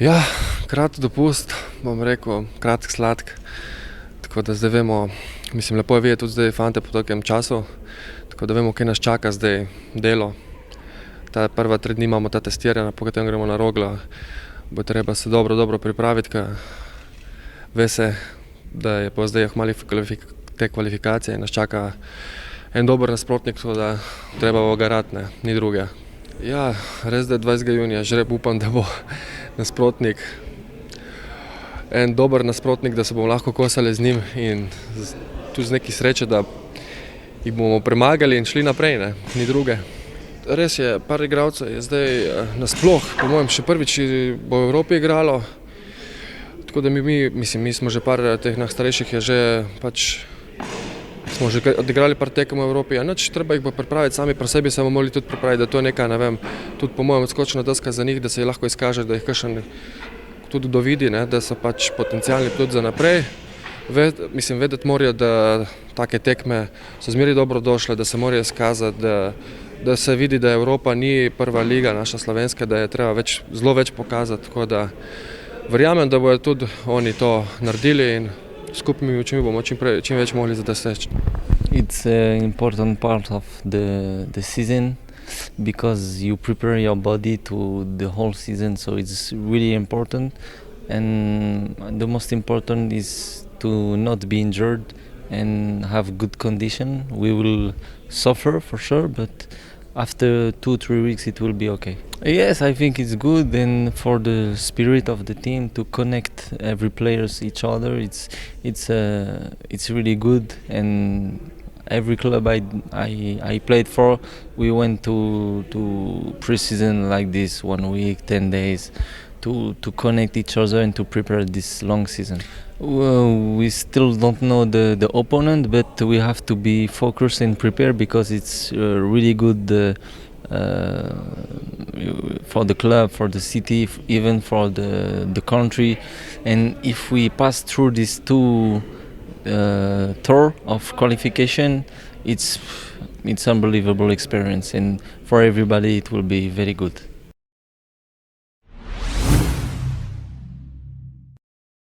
Ja, kratek dopust, bom rekel, kratek sladk. Tako da zdaj vemo, mislim, lepo je videti tudi zdaj fante po tolkem času, tako da vemo, kaj nas čaka zdaj delo. Ta prva 3 dni imamo ta testiranja, po katerem gremo na Roglo. Bo treba se dobro pripraviti, ker ve se, da je pa zdaj kmalu te kvalifikacije in nas čaka en dober nasprotnik, tako da treba ga garati, ne, ni druge. Ja, res da je 20. junija žreb, upam, da bo nasprotnik en dober nasprotnik, da se bomo lahko kosali z njim in tudi z neki sreče, da jih bomo premagali in šli naprej, ne, ni druge. Res je, par igralcev je zdaj nasploh, po mojem, še prvič bo v Evropi igralo, tako da mi smo že par teh starejših je že smo že odigrali par tekem v Evropi, a nič, treba jih bo pripraviti, sami pri sebi se bomo morali tudi pripraviti, da to je neka, ne vem, tudi po mojem odskočna deska za njih, da se jih lahko izkaže, da jih kakšen tudi dovidi, ne, da so potencialni tudi za naprej. Vedeti morajo, da take tekme so zmeraj dobro došle, da se morajo izkazati, da se vidi, da Evropa ni prva liga naša slovenska, da je treba zelo več pokazati, tako da verjamem, da bodo tudi oni to naredili in skupnimi močmi bomo čim več mogli doseči. It's an important part of the season because you prepare your body to the whole season, so it's really important. And the most important is to not be injured and have good condition. We will suffer for sure, but after 2-3 weeks it will be okay. Yes, I think it's good, and for the spirit of the team to connect every players each other, it's really good. And every club I played for, we went to pre-season like this, 1 week, 10 days, to connect each other and to prepare this long season. Well, we still don't know the opponent, but we have to be focused and prepared because it's really good for the club, for the city, even for the country. And if we pass through these 2 tour of qualification, it's unbelievable experience, and for everybody it will be very good.